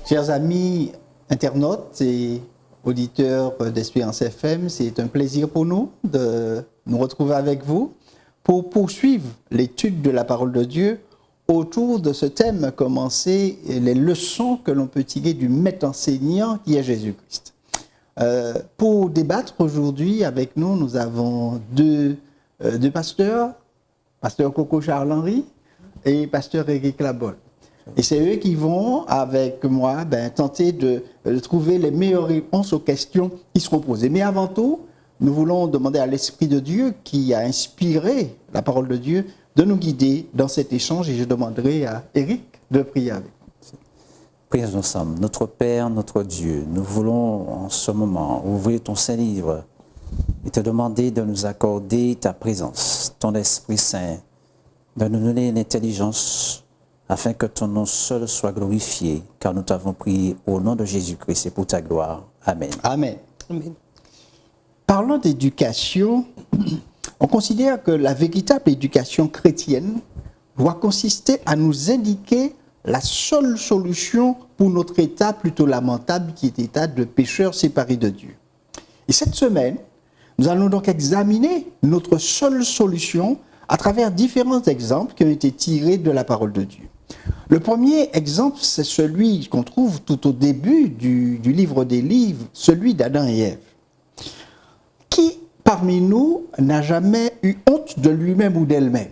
Chers amis internautes et auditeurs d'Espérance FM, c'est un plaisir pour nous de nous retrouver avec vous pour poursuivre l'étude de la parole de Dieu autour de ce thème commencé, les leçons que l'on peut tirer du maître enseignant qui est Jésus-Christ. Pour débattre aujourd'hui avec nous, nous avons deux pasteurs, pasteur Coco Charles-Henri et pasteur Éric Labol. Et c'est eux qui vont, avec moi, tenter de trouver les meilleures réponses aux questions qui seront posées. Mais avant tout, nous voulons demander à l'Esprit de Dieu, qui a inspiré la parole de Dieu, de nous guider dans cet échange. Et je demanderai à Éric de prier avec nous. Prions ensemble. Notre Père, notre Dieu, nous voulons en ce moment ouvrir ton Saint-Livre et te demander de nous accorder ta présence, ton Esprit Saint, de nous donner l'intelligence afin que ton nom seul soit glorifié, car nous t'avons prié au nom de Jésus-Christ et pour ta gloire. Amen. Amen. Amen. Parlant d'éducation, on considère que la véritable éducation chrétienne doit consister à nous indiquer la seule solution pour notre état plutôt lamentable qui est l'état de pécheurs séparés de Dieu. Et cette semaine, nous allons donc examiner notre seule solution à travers différents exemples qui ont été tirés de la parole de Dieu. Le premier exemple, c'est celui qu'on trouve tout au début du livre des livres, celui d'Adam et Ève. Qui parmi nous n'a jamais eu honte de lui-même ou d'elle-même?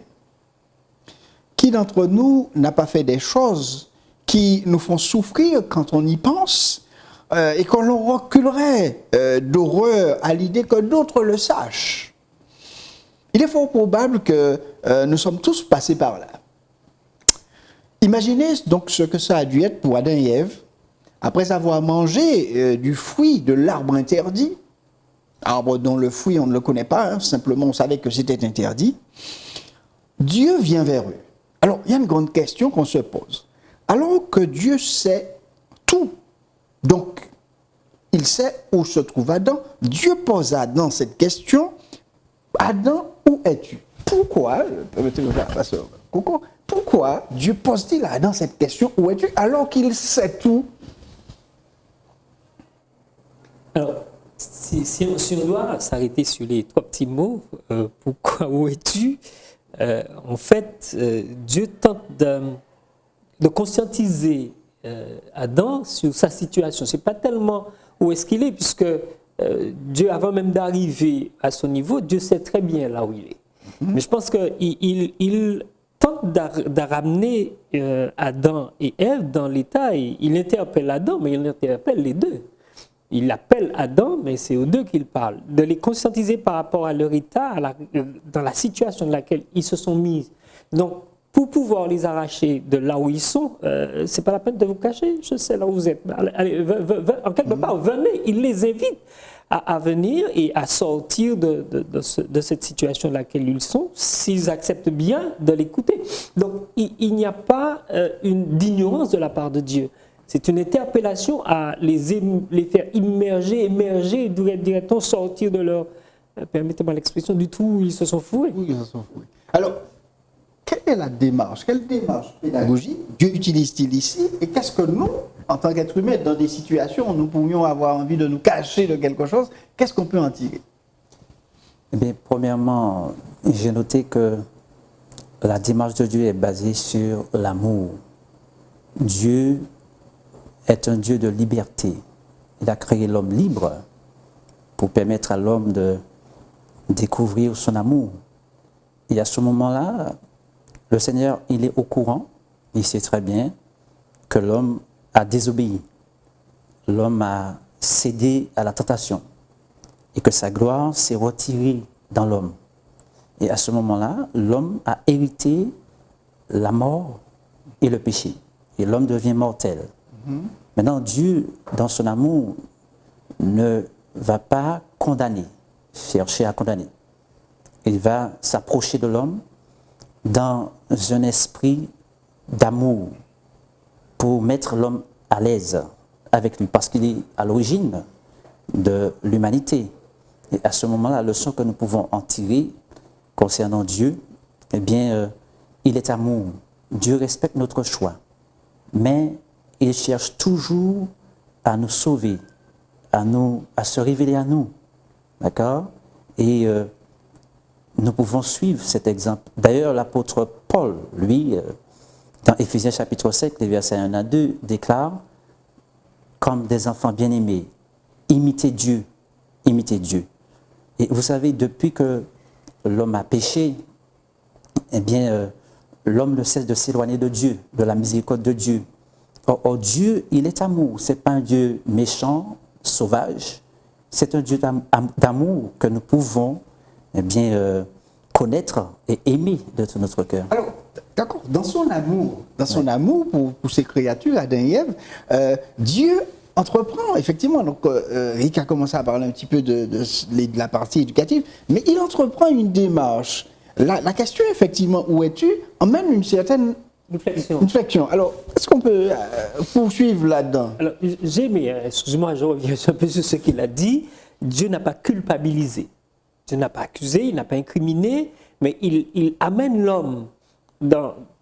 Qui d'entre nous n'a pas fait des choses qui nous font souffrir quand on y pense et qu'on l'on reculerait d'horreur à l'idée que d'autres le sachent? Il est fort probable que nous sommes tous passés par là. Imaginez donc ce que ça a dû être pour Adam et Ève, après avoir mangé du fruit de l'arbre interdit, arbre dont le fruit on ne le connaît pas, simplement on savait que c'était interdit. Dieu vient vers eux. Alors, il y a une grande question qu'on se pose. Alors que Dieu sait tout, donc il sait où se trouve Adam, Dieu pose à Adam cette question: Adam, où es-tu? Pourquoi, pourquoi Dieu pose-t-il à Adam cette question, où es-tu, alors qu'il sait tout? Alors, si on doit s'arrêter sur les trois petits mots, pourquoi, où es-tu? En fait, Dieu tente de conscientiser Adam sur sa situation. Ce n'est pas tellement où est-ce qu'il est, puisque Dieu, avant même d'arriver à son niveau, Dieu sait très bien là où il est. Mais je pense qu'il tente de ramener Adam et Ève dans l'état, et il interpelle Adam, mais il interpelle les deux. Il appelle Adam, mais c'est aux deux qu'il parle. De les conscientiser par rapport à leur état, dans la situation dans laquelle ils se sont mis. Donc, pour pouvoir les arracher de là où ils sont, ce n'est pas la peine de vous cacher, je sais là où vous êtes. Allez, en quelque part, venez, il les invite à venir et à sortir de cette situation dans laquelle ils sont, s'ils acceptent bien de l'écouter. Donc, il n'y a pas d'ignorance de la part de Dieu. C'est une interpellation à les faire émerger, directement sortir de leur, permettez-moi l'expression, du trou où ils se sont fourrés. Oui, ils se sont fourrés. Alors, quelle est la démarche? Quelle démarche pédagogique Dieu utilise-t-il ici? Et qu'est-ce que nous, en tant qu'êtres humains, dans des situations où nous pourrions avoir envie de nous cacher de quelque chose, qu'est-ce qu'on peut en tirer? Eh bien, premièrement, j'ai noté que la démarche de Dieu est basée sur l'amour. Dieu est un Dieu de liberté. Il a créé l'homme libre pour permettre à l'homme de découvrir son amour. Et à ce moment-là, le Seigneur, il est au courant, il sait très bien que l'homme a désobéi. L'homme a cédé à la tentation et que sa gloire s'est retirée dans l'homme. Et à ce moment-là, l'homme a hérité la mort et le péché. Et l'homme devient mortel. Maintenant, Dieu, dans son amour, ne va pas condamner, chercher à condamner. Il va s'approcher de l'homme dans un esprit d'amour pour mettre l'homme à l'aise avec lui, parce qu'il est à l'origine de l'humanité. Et à ce moment-là, la leçon que nous pouvons en tirer concernant Dieu, eh bien, il est amour. Dieu respecte notre choix, mais il cherche toujours à nous sauver, à se révéler à nous. D'accord? Et nous pouvons suivre cet exemple. D'ailleurs, l'apôtre Paul, lui, dans Éphésiens chapitre 5, les versets 1 à 2, déclare, comme des enfants bien-aimés, imitez Dieu, imitez Dieu. Et vous savez, depuis que l'homme a péché, eh bien, l'homme ne cesse de s'éloigner de Dieu, de la miséricorde de Dieu. Or, Dieu, il est amour. Ce n'est pas un Dieu méchant, sauvage. C'est un Dieu d'amour que nous pouvons eh bien, connaître et aimer de tout notre cœur. Alors, d'accord, dans son amour pour ses créatures, Adam et Ève, Dieu entreprend, effectivement, donc Rick a commencé à parler un petit peu de la partie éducative, mais il entreprend une démarche. La question, effectivement, où es-tu, emmène une certaine réflexion. Alors, est-ce qu'on peut poursuivre là-dedans? Alors, j'ai aimé, excuse-moi, je reviens un peu sur ce qu'il a dit. Dieu n'a pas culpabilisé. Dieu n'a pas accusé, il n'a pas incriminé, mais il amène l'homme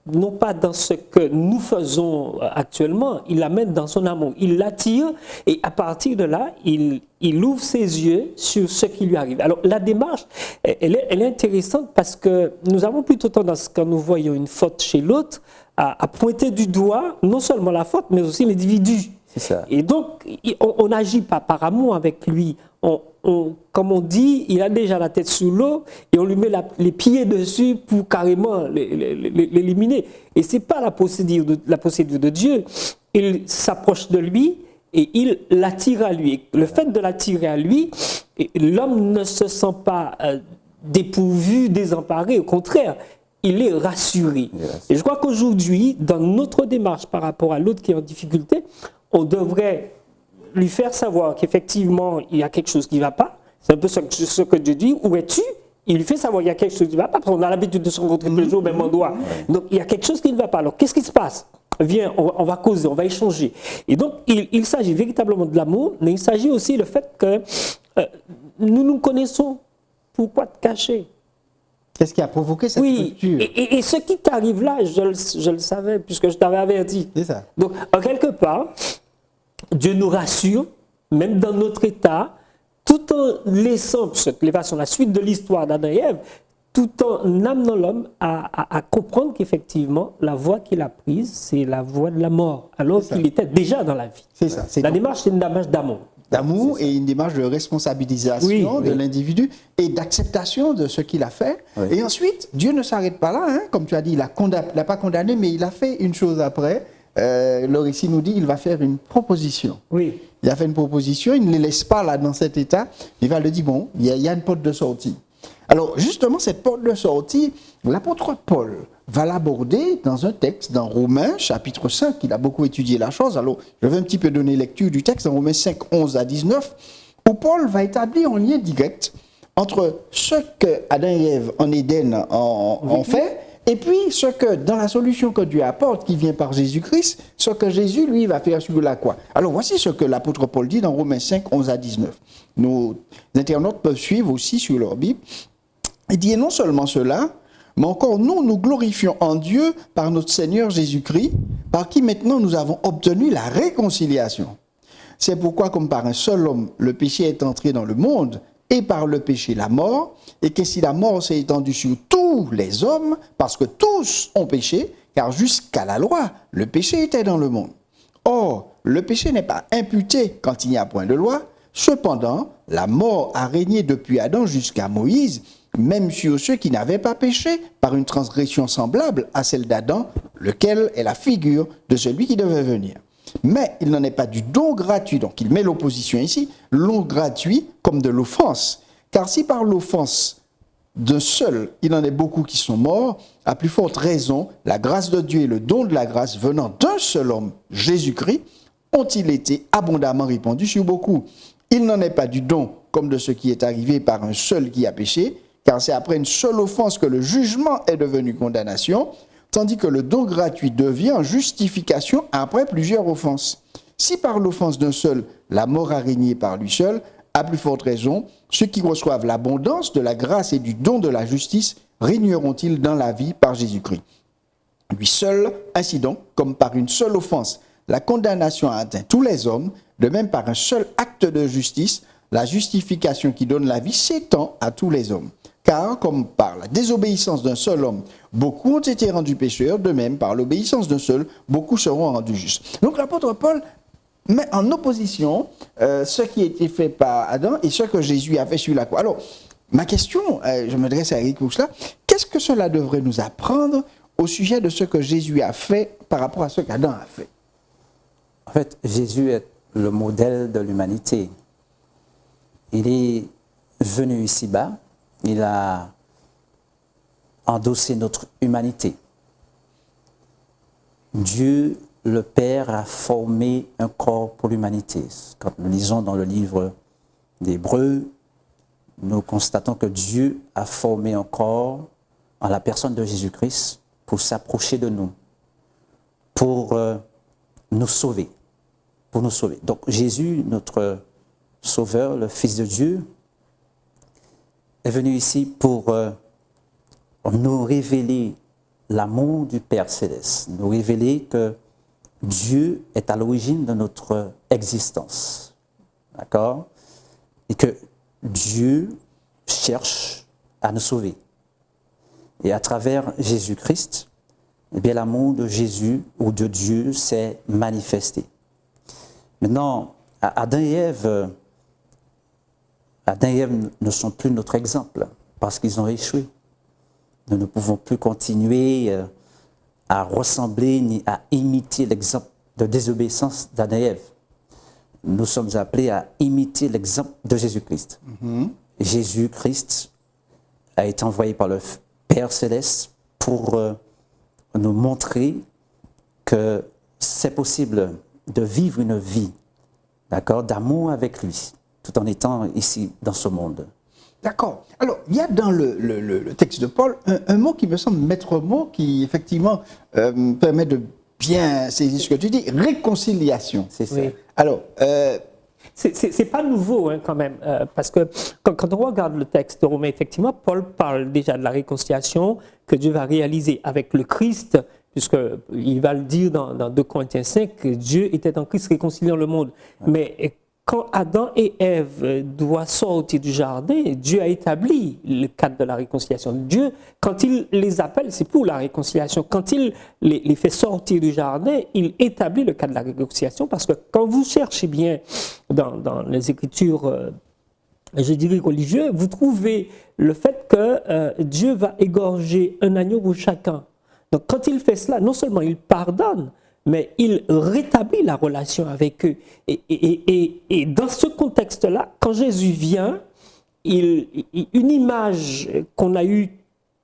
non pas dans ce que nous faisons actuellement, il l'amène dans son amour. Il l'attire et à partir de là, il ouvre ses yeux sur ce qui lui arrive. Alors la démarche, elle est intéressante parce que nous avons plutôt tendance, quand nous voyons une faute chez l'autre, à pointer du doigt non seulement la faute, mais aussi l'individu. C'est ça. Et donc, on n'agit pas par amour avec lui. Comme on dit, il a déjà la tête sous l'eau et on lui met les pieds dessus pour carrément l'éliminer. Et ce n'est pas la procédure de Dieu. Il s'approche de lui et il l'attire à lui. Et le fait de l'attirer à lui, l'homme ne se sent pas dépourvu, désemparé. Au contraire, il est rassuré. Et je crois qu'aujourd'hui, dans notre démarche par rapport à l'autre qui est en difficulté, on devrait lui faire savoir qu'effectivement, il y a quelque chose qui ne va pas. C'est un peu ce que Dieu dit. Où es-tu? Il lui fait savoir qu'il y a quelque chose qui ne va pas, parce qu'on a l'habitude de se rencontrer tous les jours au même endroit. Donc, il y a quelque chose qui ne va pas. Alors, qu'est-ce qui se passe? Viens, on va causer, on va échanger. Et donc, il s'agit véritablement de l'amour, mais il s'agit aussi du fait que nous nous connaissons. Pourquoi te cacher? Qu'est-ce qui a provoqué cette rupture? Et ce qui t'arrive là, je le savais, puisque je t'avais averti. C'est ça. Donc, en quelque part, Dieu nous rassure, même dans notre état, tout en laissant, la suite de l'histoire d'Adam et Ève, tout en amenant l'homme à comprendre qu'effectivement, la voie qu'il a prise, c'est la voie de la mort, alors qu'il était déjà dans la vie. C'est ça. La démarche, c'est une démarche d'amour. D'amour et une démarche de responsabilisation de l'individu et d'acceptation de ce qu'il a fait. Oui. Et ensuite, Dieu ne s'arrête pas là, hein. Comme tu as dit, il n'a pas condamné, mais il a fait une chose après. Le récit nous dit qu'il va faire une proposition. Oui. Il a fait une proposition, il ne les laisse pas là dans cet état, il va lui dire, bon, il y a une porte de sortie. Alors justement, cette porte de sortie, l'apôtre Paul va l'aborder dans un texte, dans Romains chapitre 5, il a beaucoup étudié la chose. Alors je vais un petit peu donner lecture du texte, dans Romains 5, 11 à 19, où Paul va établir un lien direct entre ce que Adam et Ève en Éden ont fait, et puis ce que, dans la solution que Dieu apporte, qui vient par Jésus-Christ, ce que Jésus, lui, va faire sur la croix. Alors voici ce que l'apôtre Paul dit dans Romains 5, 11 à 19. Nos internautes peuvent suivre aussi sur leur Bible. Il dit, et non seulement cela, mais encore nous glorifions en Dieu par notre Seigneur Jésus-Christ, par qui maintenant nous avons obtenu la réconciliation. C'est pourquoi, comme par un seul homme, le péché est entré dans le monde, et par le péché la mort, et que si la mort s'est étendue sur tous les hommes, parce que tous ont péché, car jusqu'à la loi, le péché était dans le monde. Or, le péché n'est pas imputé quand il n'y a point de loi, cependant, la mort a régné depuis Adam jusqu'à Moïse, même sur ceux qui n'avaient pas péché, par une transgression semblable à celle d'Adam, lequel est la figure de celui qui devait venir. Mais il n'en est pas du don gratuit, donc il met l'opposition ici, l'on gratuit comme de l'offense. Car si par l'offense d'un seul, il en est beaucoup qui sont morts, à plus forte raison, la grâce de Dieu et le don de la grâce venant d'un seul homme, Jésus-Christ, ont-ils été abondamment répandus sur beaucoup. Il n'en est pas du don comme de ce qui est arrivé par un seul qui a péché, car c'est après une seule offense que le jugement est devenu condamnation, tandis que le don gratuit devient justification après plusieurs offenses. Si par l'offense d'un seul, la mort a régné par lui seul, à plus forte raison, ceux qui reçoivent l'abondance de la grâce et du don de la justice régneront-ils dans la vie par Jésus-Christ. Lui seul, ainsi donc, comme par une seule offense, la condamnation a atteint tous les hommes, de même par un seul acte de justice, la justification qui donne la vie s'étend à tous les hommes. Car, comme par la désobéissance d'un seul homme, beaucoup ont été rendus pécheurs, de même, par l'obéissance d'un seul, beaucoup seront rendus justes. Donc l'apôtre Paul met en opposition ce qui a été fait par Adam et ce que Jésus a fait sur la croix. Alors, ma question, je m'adresse à Eric pour cela, qu'est-ce que cela devrait nous apprendre au sujet de ce que Jésus a fait par rapport à ce qu'Adam a fait? En fait, Jésus est le modèle de l'humanité. Il est venu ici-bas, il a endossé notre humanité. Dieu, le Père, a formé un corps pour l'humanité. Quand nous lisons dans le livre d'Hébreux, nous constatons que Dieu a formé un corps en la personne de Jésus-Christ pour s'approcher de nous, pour nous sauver. Pour nous sauver. Donc Jésus, notre Sauveur, le Fils de Dieu, est venu ici pour nous révéler l'amour du Père Céleste, nous révéler que Dieu est à l'origine de notre existence. D'accord? Et que Dieu cherche à nous sauver. Et à travers Jésus-Christ, eh bien, l'amour de Jésus ou de Dieu s'est manifesté. Maintenant, Adam et Ève ne sont plus notre exemple parce qu'ils ont échoué. Nous ne pouvons plus continuer à ressembler ni à imiter l'exemple de désobéissance d'Adam et Ève. Nous sommes appelés à imiter l'exemple de Jésus-Christ. Jésus-Christ a été envoyé par le Père Céleste pour nous montrer que c'est possible de vivre une vie, d'accord, d'amour avec lui, tout en étant ici dans ce monde. D'accord. Alors, il y a dans le texte de Paul un mot qui me semble maître mot, qui effectivement permet de bien saisir ce que tu dis, réconciliation. C'est ça. Oui. Alors, c'est pas nouveau quand même, parce que quand on regarde le texte de Romains, effectivement, Paul parle déjà de la réconciliation que Dieu va réaliser avec le Christ, puisqu'il va le dire dans 2 Corinthiens 5, que Dieu était en Christ réconciliant le monde. Mais quand Adam et Ève doivent sortir du jardin, Dieu a établi le cadre de la réconciliation. Dieu, quand il les appelle, c'est pour la réconciliation. Quand il les fait sortir du jardin, il établit le cadre de la réconciliation, parce que quand vous cherchez bien dans les Écritures, je dirais religieuses, vous trouvez le fait que Dieu va égorger un agneau pour chacun. Donc quand il fait cela, non seulement il pardonne, mais il rétablit la relation avec eux. Et dans ce contexte-là, quand Jésus vient, une image qu'on a eue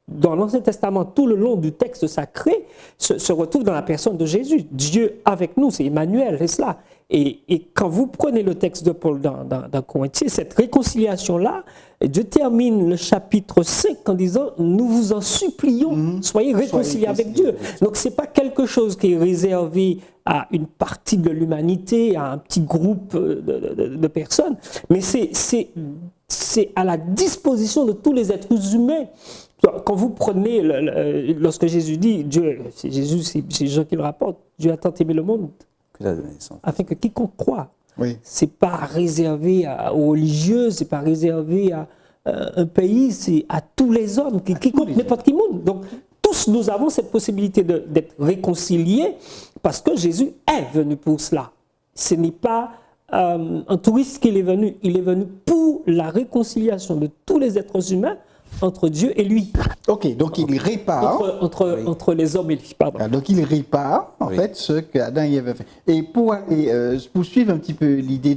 dans l'Ancien Testament tout le long du texte sacré se retrouve dans la personne de Jésus. Dieu avec nous, c'est Emmanuel, c'est cela. Et quand vous prenez le texte de Paul dans Corinthiens, cette réconciliation-là, Dieu termine le chapitre 5 en disant « Nous vous en supplions, soyez réconciliés avec Dieu ». Donc ce n'est pas quelque chose qui est réservé à une partie de l'humanité, à un petit groupe de personnes, mais c'est à la disposition de tous les êtres humains. Quand vous prenez, lorsque Jésus dit, Dieu, c'est Jésus, c'est Jean qui le rapporte, Dieu a tant aimé le monde, afin que quiconque croit. oui. C'est pas réservé aux religieux, c'est pas réservé à un pays, c'est à tous les hommes, quiconque, n'importe qui monde. Donc, tous nous avons cette possibilité d'être réconciliés parce que Jésus est venu pour cela. Ce n'est pas un touriste qu'il est venu, il est venu pour la réconciliation de tous les êtres humains entre Dieu et lui. ok, donc il répare. Entre les hommes et lui, pardon. Donc il répare, en fait, ce qu'Adam y avait fait. Et pour suivre un petit peu l'idée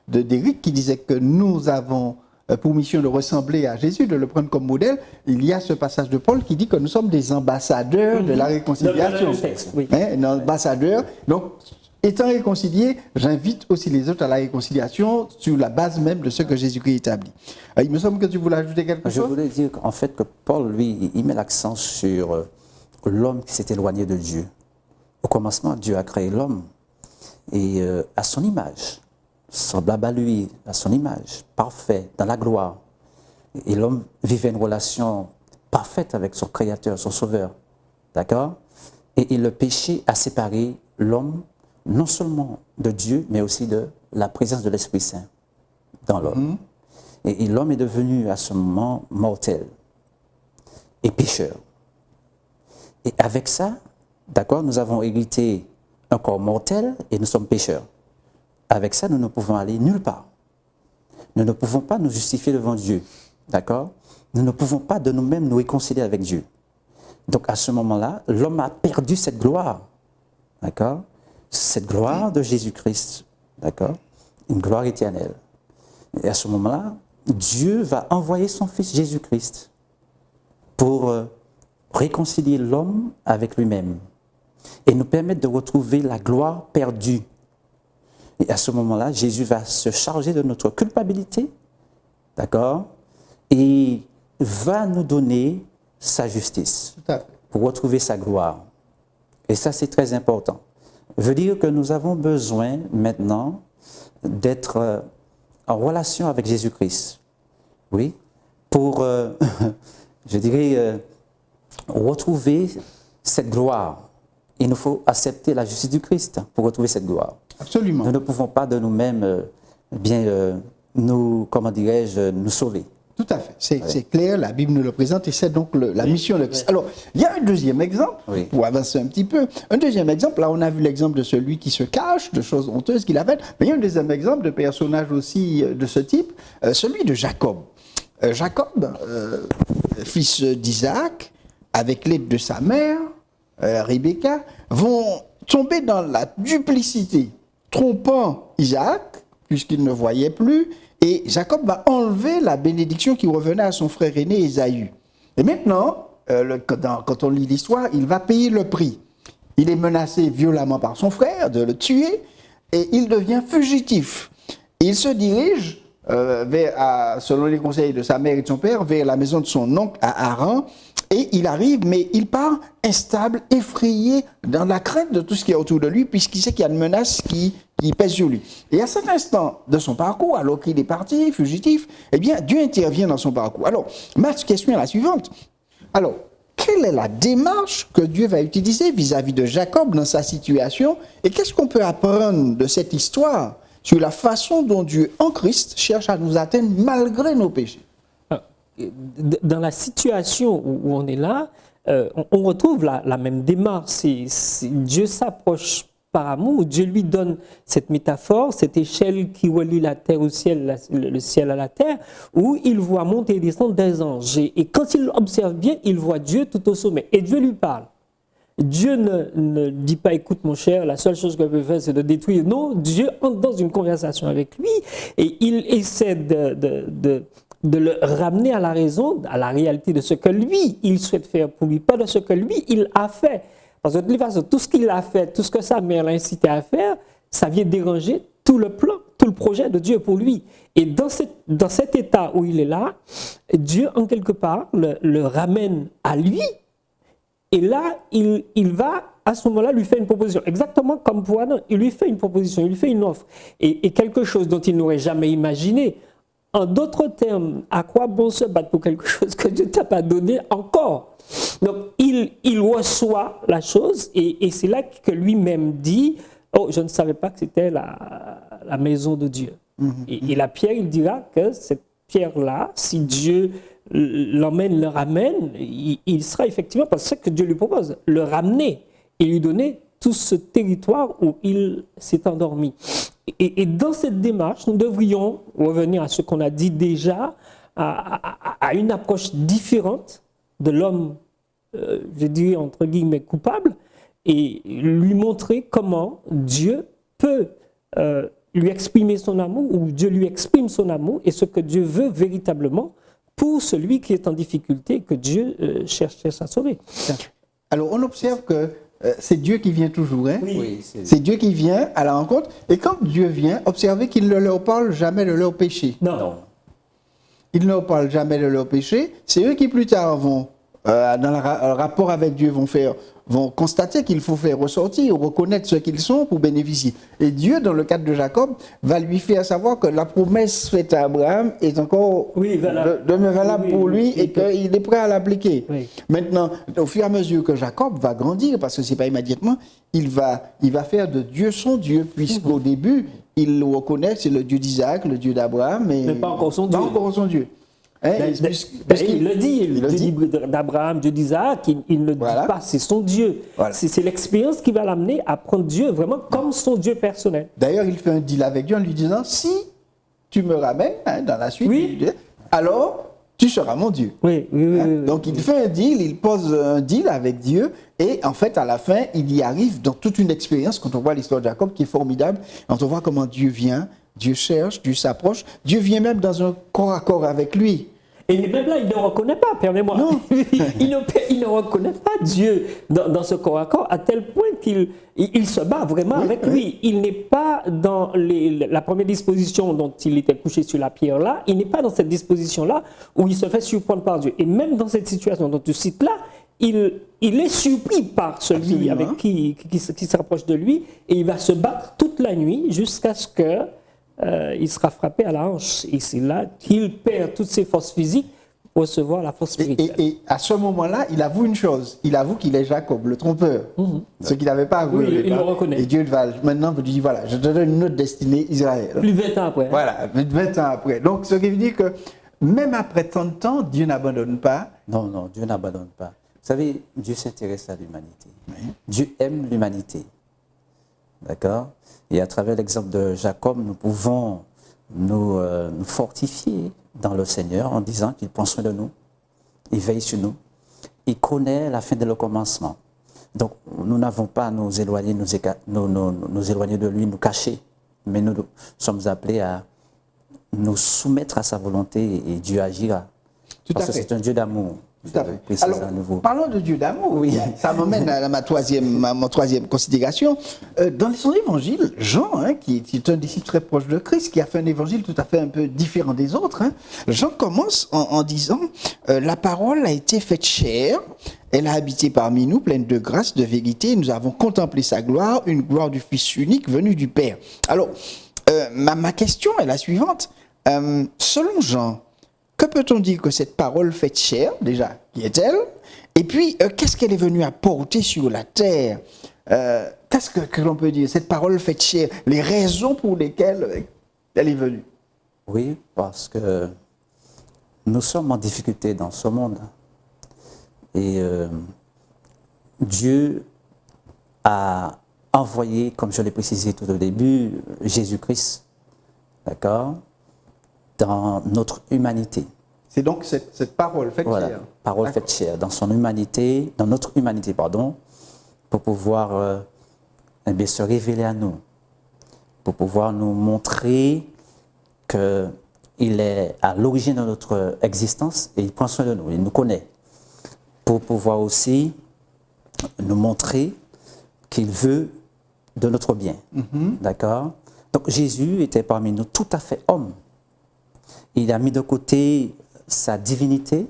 d'Éric qui disait que nous avons pour mission de ressembler à Jésus, de le prendre comme modèle, il y a ce passage de Paul qui dit que nous sommes des ambassadeurs de la réconciliation. Oui. Ambassadeurs. Donc, étant réconciliés, j'invite aussi les autres à la réconciliation sur la base même de ce que Jésus-Christ établit. Il me semble que tu voulais ajouter quelque chose. Je voulais dire qu'en fait, que Paul, lui, il met l'accent sur l'homme qui s'est éloigné de Dieu. Au commencement, Dieu a créé l'homme et à son image, semblable à lui, à son image, parfait, dans la gloire. Et l'homme vivait une relation parfaite avec son Créateur, son Sauveur. D'accord? Et le péché a séparé l'homme non seulement de Dieu, mais aussi de la présence de l'Esprit Saint dans l'homme. Et l'homme est devenu à ce moment mortel et pécheur. Et avec ça, d'accord, nous avons hérité un corps mortel et nous sommes pécheurs. Avec ça, nous ne pouvons aller nulle part. Nous ne pouvons pas nous justifier devant Dieu. D'accord? Nous ne pouvons pas de nous-mêmes nous réconcilier avec Dieu. Donc à ce moment-là, l'homme a perdu cette gloire. D'accord? Cette gloire de Jésus-Christ. D'accord? Une gloire éternelle. Et à ce moment-là, Dieu va envoyer son Fils Jésus-Christ pour réconcilier l'homme avec lui-même et nous permettre de retrouver la gloire perdue. Et à ce moment-là, Jésus va se charger de notre culpabilité, d'accord, et va nous donner sa justice pour retrouver sa gloire. Et ça, c'est très important. Veut dire que nous avons besoin maintenant d'être en relation avec Jésus-Christ, oui, pour, je dirais, retrouver cette gloire. Il nous faut accepter la justice du Christ pour retrouver cette gloire. Absolument. Nous ne pouvons pas de nous-mêmes nous, comment dirais-je, nous sauver. Tout à fait, c'est clair, la Bible nous le présente et c'est donc la mission de Christ. Alors, il y a un deuxième exemple, pour avancer un petit peu. Un deuxième exemple, là on a vu l'exemple de celui qui se cache, de choses honteuses qu'il a faites, mais il y a un deuxième exemple de personnage aussi de ce type, celui de Jacob. Jacob, fils d'Isaac, avec l'aide de sa mère, Rebecca, vont tomber dans la duplicité, trompant Isaac, puisqu'il ne voyait plus, et Jacob va enlever la bénédiction qui revenait à son frère aîné Ésaü. Et maintenant, quand on lit l'histoire, il va payer le prix. Il est menacé violemment par son frère de le tuer, et il devient fugitif. Il se dirige, selon les conseils de sa mère et de son père, vers la maison de son oncle à Haran, et il arrive, mais il part instable, effrayé, dans la crainte de tout ce qui est autour de lui, puisqu'il sait qu'il y a une menace qui pèse sur lui. Et à cet instant de son parcours, alors qu'il est parti, fugitif, eh bien, Dieu intervient dans son parcours. Alors, ma question est la suivante. Alors, quelle est la démarche que Dieu va utiliser vis-à-vis de Jacob dans sa situation, et qu'est-ce qu'on peut apprendre de cette histoire sur la façon dont Dieu, en Christ, cherche à nous atteindre malgré nos péchés? Dans la situation où on est là, on retrouve la même démarche. Dieu s'approche par amour, Dieu lui donne cette métaphore, cette échelle qui relie la terre au ciel, le ciel à la terre, où il voit monter et descendre des anges. Et quand il observe bien, il voit Dieu tout au sommet. Et Dieu lui parle. Dieu ne dit pas, écoute mon cher, la seule chose que je peux faire, c'est de détruire. Non, Dieu entre dans une conversation avec lui et il essaie de le ramener à la raison, à la réalité de ce que lui, il souhaite faire pour lui, pas de ce que lui, il a fait. Parce que de toute façon, tout ce qu'il a fait, tout ce que sa mère l'a incité à faire, ça vient déranger tout le plan, tout le projet de Dieu pour lui. Et dans cet état où il est là, Dieu, en quelque part, le ramène à lui. Et là, il va, à ce moment-là, lui faire une proposition. Exactement comme pour Adam, il lui fait une proposition, il lui fait une offre. Et quelque chose dont il n'aurait jamais imaginé. En d'autres termes, à quoi bon se battre pour quelque chose que Dieu ne t'a pas donné encore? Donc, il reçoit la chose et c'est là que lui-même dit, oh, je ne savais pas que c'était la maison de Dieu. Et la pierre, il dira que cette pierre-là, si Dieu l'emmène, le ramène, il sera effectivement, parce que c'est ce que Dieu lui propose, le ramener et lui donner tout ce territoire où il s'est endormi. Et dans cette démarche, nous devrions revenir à ce qu'on a dit déjà, à une approche différente de l'homme, je dirais entre guillemets coupable, et lui montrer comment Dieu peut lui exprimer son amour, ou Dieu lui exprime son amour, et ce que Dieu veut véritablement pour celui qui est en difficulté, que Dieu cherche à sauver. Alors on observe que c'est Dieu qui vient toujours, hein? Oui, c'est Dieu qui vient à la rencontre. Et quand Dieu vient, observez qu'il ne leur parle jamais de leur péché. Non. Il ne leur parle jamais de leur péché. C'est eux qui plus tard vont, dans le rapport avec Dieu, vont vont constater qu'il faut faire ressortir ou reconnaître ce qu'ils sont pour bénéficier. Et Dieu, dans le cadre de Jacob, va lui faire savoir que la promesse faite à Abraham est encore demeure valable pour lui et qu'il est prêt à l'appliquer. Oui. Maintenant, au fur et à mesure que Jacob va grandir, parce que ce n'est pas immédiatement, il va faire de Dieu son Dieu, puisqu'au début, il le reconnaît, c'est le Dieu d'Isaac, le Dieu d'Abraham, Mais pas encore son Dieu. Pas encore son Dieu. Hein, Il le dit, le Dieu d'Abraham, Dieu d'Isaac, il ne dit pas, c'est son Dieu. Voilà. C'est l'expérience qui va l'amener à prendre Dieu vraiment comme son Dieu personnel. D'ailleurs, il fait un deal avec Dieu en lui disant, si tu me ramènes dans la suite, alors tu seras mon Dieu. Oui. Donc il fait un deal, il pose un deal avec Dieu et en fait à la fin il y arrive dans toute une expérience quand on voit l'histoire de Jacob qui est formidable, quand on voit comment Dieu vient, Dieu cherche, Dieu s'approche, Dieu vient même dans un corps à corps avec lui. Et même là, il ne reconnaît pas, permets-moi. il ne reconnaît pas Dieu dans ce corps à corps, à tel point qu'il se bat vraiment avec lui. Il n'est pas dans la première disposition dont il était couché sur la pierre là, il n'est pas dans cette disposition-là où il se fait surprendre par Dieu. Et même dans cette situation dont tu cites là, il est surpris par celui avec qui se rapproche de lui et il va se battre toute la nuit jusqu'à ce que il sera frappé à la hanche. Et c'est là qu'il perd toutes ses forces physiques pour recevoir la force spirituelle. Et à ce moment-là, il avoue une chose. Il avoue qu'il est Jacob, le trompeur. Ce qu'il n'avait pas avoué. Oui, il le reconnaît. Et Dieu va maintenant vous dit, voilà, je te donne une autre destinée, Israël. Plus de 20 ans après. Voilà, 20 ans après. Donc, ce qui veut dire que même après tant de temps, Dieu n'abandonne pas. Non, Dieu n'abandonne pas. Vous savez, Dieu s'intéresse à l'humanité. Dieu aime l'humanité. D'accord? Et à travers l'exemple de Jacob, nous pouvons nous fortifier dans le Seigneur en disant qu'il prend soin de nous, il veille sur nous, il connaît la fin de le commencement. Donc, nous n'avons pas à nous éloigner, nous éloigner de lui, nous cacher, mais nous sommes appelés à nous soumettre à sa volonté et Dieu agira. Parce que c'est un Dieu d'amour. Tout à fait. Alors, parlons de Dieu d'amour. Oui. Ça m'emmène à ma troisième considération. Dans son évangile, Jean, qui est un disciple très proche de Christ, qui a fait un évangile tout à fait un peu différent des autres, Jean commence en disant la parole a été faite chair, elle a habité parmi nous, pleine de grâce, de vérité, nous avons contemplé sa gloire, une gloire du Fils unique venu du Père. Alors, ma question est la suivante. Selon Jean, que peut-on dire que cette parole faite chair, déjà, qui est-elle? Et puis, qu'est-ce qu'elle est venue apporter sur la terre? Qu'est-ce que l'on peut dire? Cette parole faite chair, les raisons pour lesquelles elle est venue? Oui, parce que nous sommes en difficulté dans ce monde. Et Dieu a envoyé, comme je l'ai précisé tout au début, Jésus-Christ, d'accord, dans notre humanité. C'est donc cette parole faite chair. Parole faite chair, dans son humanité, dans notre humanité, pardon, pour pouvoir se révéler à nous, pour pouvoir nous montrer qu'il est à l'origine de notre existence et il prend soin de nous, il nous connaît, pour pouvoir aussi nous montrer qu'il veut de notre bien. D'accord? Donc Jésus était parmi nous tout à fait homme. Il a mis de côté sa divinité,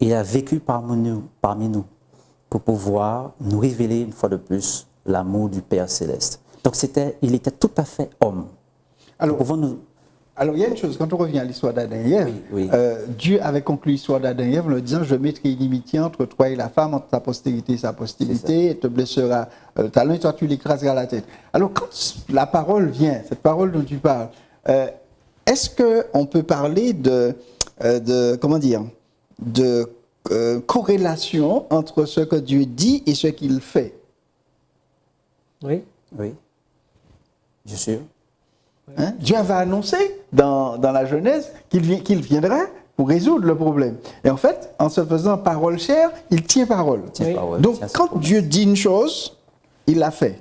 il a vécu parmi nous pour pouvoir nous révéler une fois de plus l'amour du Père Céleste. Donc il était tout à fait homme. Alors, il y a une chose, quand on revient à l'histoire d'Adam et Ève, Dieu avait conclu l'histoire d'Adam et Ève en leur disant, je mettrai une inimitié entre toi et la femme, entre ta postérité et sa postérité, elle te blessera le talon et toi tu l'écraseras la tête. Alors quand la parole vient, cette parole dont tu parles, est-ce qu'on peut parler de corrélation entre ce que Dieu dit et ce qu'il fait? Oui. Oui, bien sûr. Dieu avait annoncé dans la Genèse qu'il viendrait pour résoudre le problème. Et en fait, en se faisant parole chère, il tient parole. Donc, quand Dieu dit une chose, il l'a fait.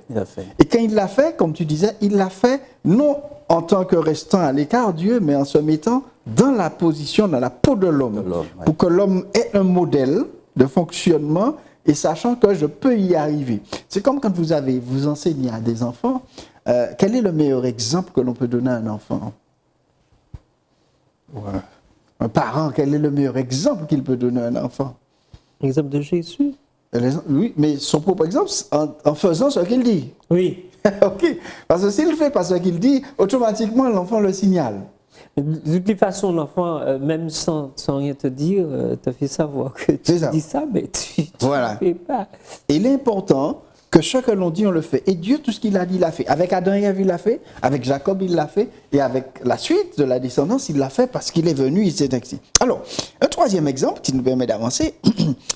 Et quand il l'a fait, comme tu disais, il l'a fait non en tant que restant à l'écart Dieu, mais en se mettant dans la position, dans la peau de l'homme, pour que l'homme ait un modèle de fonctionnement et sachant que je peux y arriver. C'est comme quand vous enseignez à des enfants, quel est le meilleur exemple que l'on peut donner à un enfant? Un parent, quel est le meilleur exemple qu'il peut donner à un enfant? L'exemple de Jésus. Oui, mais son propre exemple, en faisant ce qu'il dit. Oui. Ok. Parce que s'il ne fait pas ce qu'il dit, automatiquement, l'enfant le signale. De toute façon, l'enfant, même sans rien te dire, te fait savoir que tu dis ça, mais tu Voilà. ne fais pas. Et il est important que ce que l'on dit, on le fait. Et Dieu, tout ce qu'il a dit, il l'a fait. Avec Adam et Ève, il l'a fait. Avec Jacob, il l'a fait. Et avec la suite de la descendance, il l'a fait parce qu'il est venu, il s'est excité. Alors, un troisième exemple qui nous permet d'avancer,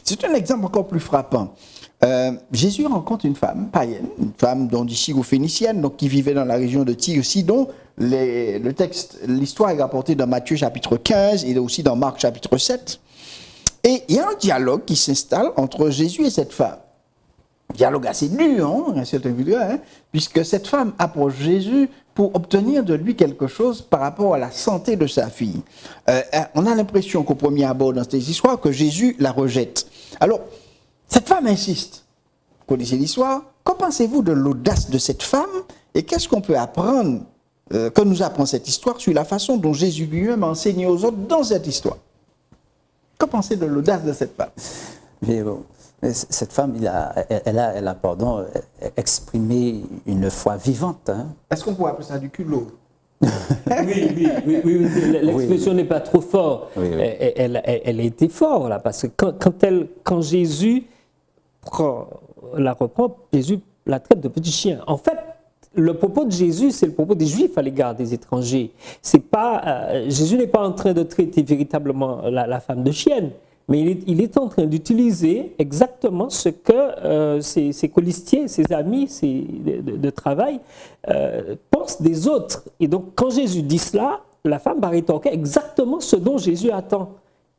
c'est un exemple encore plus frappant. Jésus rencontre une femme païenne, une femme dont Syro-phénicienne, donc qui vivait dans la région de Tyr-Sidon. L'histoire est rapportée dans Matthieu chapitre 15 et aussi dans Marc chapitre 7. Et il y a un dialogue qui s'installe entre Jésus et cette femme. Dialogue assez dur, hein, un certain degré, hein, puisque cette femme approche Jésus pour obtenir de lui quelque chose par rapport à la santé de sa fille. On a l'impression qu'au premier abord dans cette histoire, que Jésus la rejette. Alors, cette femme insiste. Vous connaissez l'histoire? Qu'en pensez-vous de l'audace de cette femme? Et qu'est-ce qu'on peut apprendre, que nous apprend cette histoire sur la façon dont Jésus lui-même a enseigné aux autres dans cette histoire? Qu'en pensez de l'audace de cette femme? Mais bon, cette femme, elle a exprimé une foi vivante. Hein. Est-ce qu'on pourrait appeler ça du culot? Oui, l'expression n'est pas trop forte. Oui. Elle a été forte, là, parce que quand Jésus la reprend, Jésus la traite de petit chien. En fait, le propos de Jésus, c'est le propos des Juifs à l'égard des étrangers. Jésus n'est pas en train de traiter véritablement la femme de chienne, mais il est en train d'utiliser exactement ce que ses colistiers, ses amis de travail pensent des autres. Et donc, quand Jésus dit cela, la femme va rétorquer exactement ce dont Jésus attend.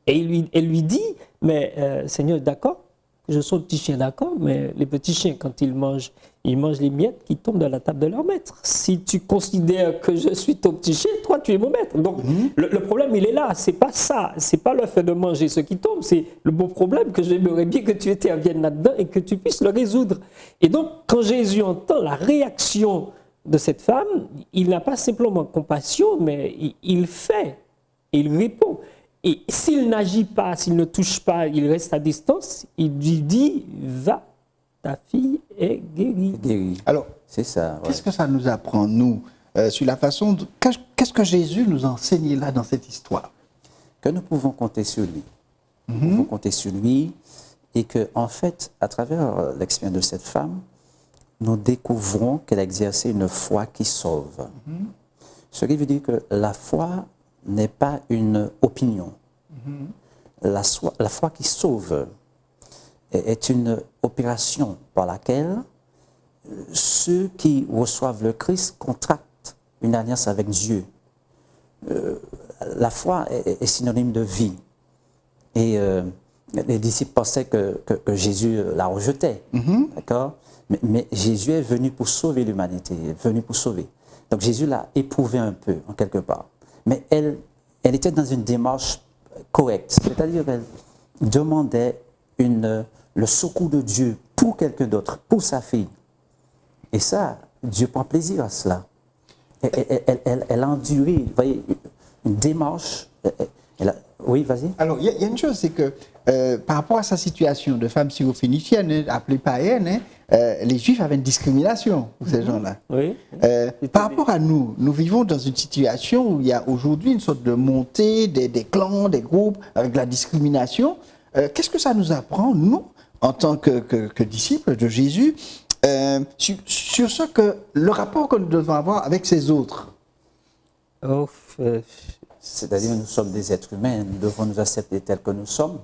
Et elle lui dit, mais Seigneur, d'accord, je suis un petit chien, d'accord, mais les petits chiens, quand ils mangent les miettes qui tombent de la table de leur maître. Si tu considères que je suis ton petit chien, toi, tu es mon maître. Donc, le problème, il est là. C'est pas ça. C'est pas le fait de manger ce qui tombe. C'est le bon problème que j'aimerais bien que tu interviennes là-dedans et que tu puisses le résoudre. Et donc, quand Jésus entend la réaction de cette femme, il n'a pas simplement compassion, mais il fait. Et il répond. Et s'il n'agit pas, s'il ne touche pas, il reste à distance, il lui dit, va, ta fille est guérie. Alors, c'est ça. Qu'est-ce que ça nous apprend, nous, sur la façon qu'est-ce que Jésus nous a enseigné là dans cette histoire? Que nous pouvons compter sur lui. Nous pouvons compter sur lui et que, en fait, à travers l'expérience de cette femme, nous découvrons qu'elle a exercé une foi qui sauve. Ce qui veut dire que la foi n'est pas une opinion. La foi qui sauve est une opération par laquelle ceux qui reçoivent le Christ contractent une alliance avec Dieu. La foi est synonyme de vie. Et les disciples pensaient que Jésus la rejetait. D'accord? Mais Jésus est venu pour sauver l'humanité, est venu pour sauver. Donc Jésus l'a éprouvé un peu, en quelque part. Mais elle était dans une démarche correcte, c'est-à-dire qu'elle demandait le secours de Dieu pour quelqu'un d'autre, pour sa fille. Et ça, Dieu prend plaisir à cela. Elle a enduré, vous voyez, une démarche. Oui, vas-y. Alors, il y a une chose, c'est que par rapport à sa situation de femme syrophénicienne, appelée païenne, les Juifs avaient une discrimination pour ces gens-là. Oui. Par rapport à nous, nous vivons dans une situation où il y a aujourd'hui une sorte de montée des clans, des groupes, avec la discrimination. Qu'est-ce que ça nous apprend, nous, en tant que disciples de Jésus, sur le rapport que nous devons avoir avec ces autres? C'est-à-dire que nous sommes des êtres humains, nous devons nous accepter tels que nous sommes.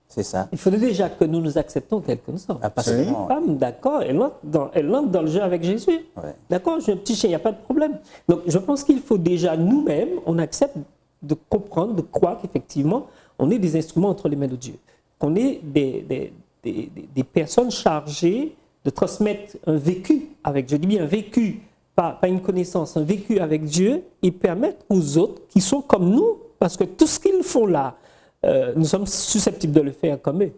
C'est ça. Il faudrait déjà que nous nous acceptons tels que nous sommes. Absolument. Une femme, d'accord, elle entre dans le jeu avec Jésus. Ouais. D'accord, je suis un petit chien, il n'y a pas de problème. Donc, je pense qu'il faut déjà nous-mêmes, on accepte de comprendre, de croire qu'effectivement, on est des instruments entre les mains de Dieu. Qu'on est des personnes chargées de transmettre un vécu avec, je dis bien un vécu, pas une connaissance, un vécu avec Dieu et permettre aux autres qui sont comme nous, parce que tout ce qu'ils font là, nous sommes susceptibles de le faire comme eux.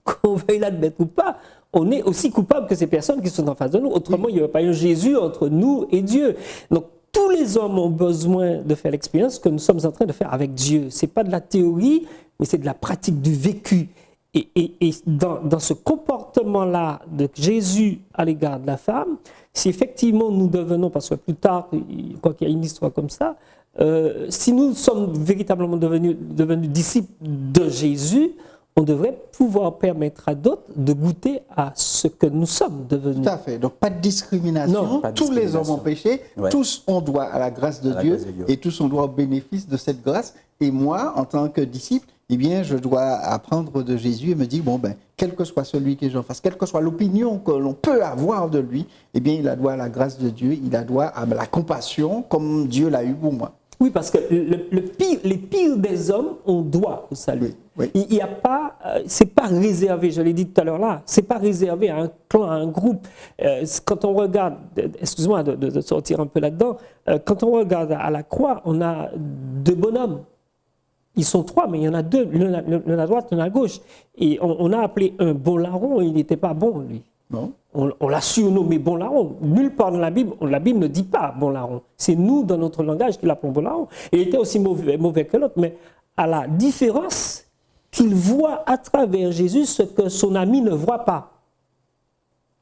Qu'on veuille l'admettre ou pas, on est aussi coupable que ces personnes qui sont en face de nous. Autrement, il n'y aurait pas un Jésus entre nous et Dieu. Donc, tous les hommes ont besoin de faire l'expérience que nous sommes en train de faire avec Dieu. Ce n'est pas de la théorie, mais c'est de la pratique du vécu. Et dans ce comportement-là de Jésus à l'égard de la femme, si effectivement nous devenons, parce que plus tard, quoi qu'il y ait une histoire comme ça, si nous sommes véritablement devenus disciples de Jésus, on devrait pouvoir permettre à d'autres de goûter à ce que nous sommes devenus. Tout à fait. Donc, pas de discrimination. Non, pas de tous les hommes discrimination. ont péché. Ouais. Tous ont droit à la grâce de Dieu. Et tous ont droit au bénéfice de cette grâce. Et moi, en tant que disciple, eh bien, je dois apprendre de Jésus et me dire, bon, ben, quel que soit celui que j'en fasse, quelle que soit l'opinion que l'on peut avoir de lui, eh bien, il a droit à la grâce de Dieu, il a droit à la compassion comme Dieu l'a eu pour moi. Oui, parce que les pires des hommes ont droit au salut. Oui, oui. Il n'y a pas, c'est pas réservé, je l'ai dit tout à l'heure là, c'est pas réservé à un clan, à un groupe. Quand on regarde, excuse-moi de sortir un peu là-dedans, quand on regarde à la croix, on a deux bonhommes. Ils sont trois, mais il y en a deux, l'un à droite, l'un à gauche. Et on a appelé un bon larron, il n'était pas bon, lui. Non. On l'a surnommé bon larron. Nulle part dans la Bible ne dit pas bon larron. C'est nous, dans notre langage, qui l'appelons bon larron. Et il était aussi mauvais que l'autre, mais à la différence qu'il voit à travers Jésus ce que son ami ne voit pas.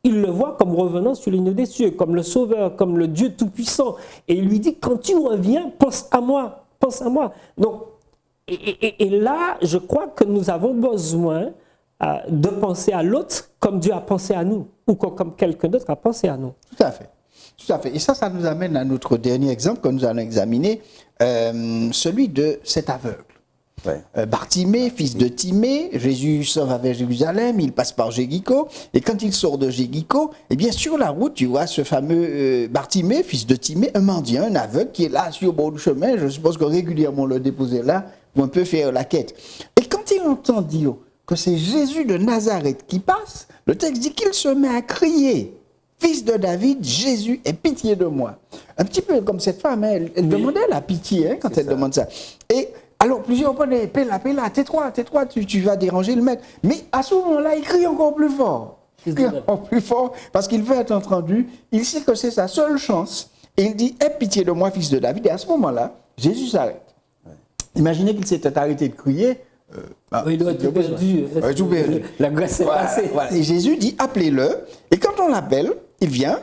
Il le voit comme revenant sur l'île des cieux, comme le Sauveur, comme le Dieu Tout-Puissant. Et il lui dit, quand tu reviens, pense à moi, pense à moi. Donc, et là, je crois que nous avons besoin de penser à l'autre comme Dieu a pensé à nous, ou comme quelqu'un d'autre a pensé à nous. Tout à fait. Tout à fait. Et ça nous amène à notre dernier exemple que nous allons examiner, celui de cet aveugle. Ouais. Bartimée, fils de Timée, Jésus sort vers Jérusalem, il passe par Jéricho, et quand il sort de Jéricho, eh bien sur la route, tu vois ce fameux Bartimée, fils de Timée, un mendiant, un aveugle qui est là sur le bord du chemin, je suppose que régulièrement on le déposait là, pour un peu faire la quête. Et quand il entend dire que c'est Jésus de Nazareth qui passe, le texte dit qu'il se met à crier, fils de David, Jésus, aie pitié de moi. Un petit peu comme cette femme, hein, elle demandait la pitié quand elle demande ça. Et alors, plusieurs prennent, paie-la, tais-toi, tu vas déranger le maître. Mais à ce moment-là, il crie encore plus fort. Il crie encore plus fort parce qu'il veut être entendu. Il sait que c'est sa seule chance. Et il dit, aie pitié de moi, fils de David. Et à ce moment-là, Jésus s'arrête. Ouais. Imaginez qu'il s'était arrêté de crier. Oui, il aurait tout perdu. La grâce est passée. Voilà. Et Jésus dit, appelez-le. Et quand on l'appelle, il vient.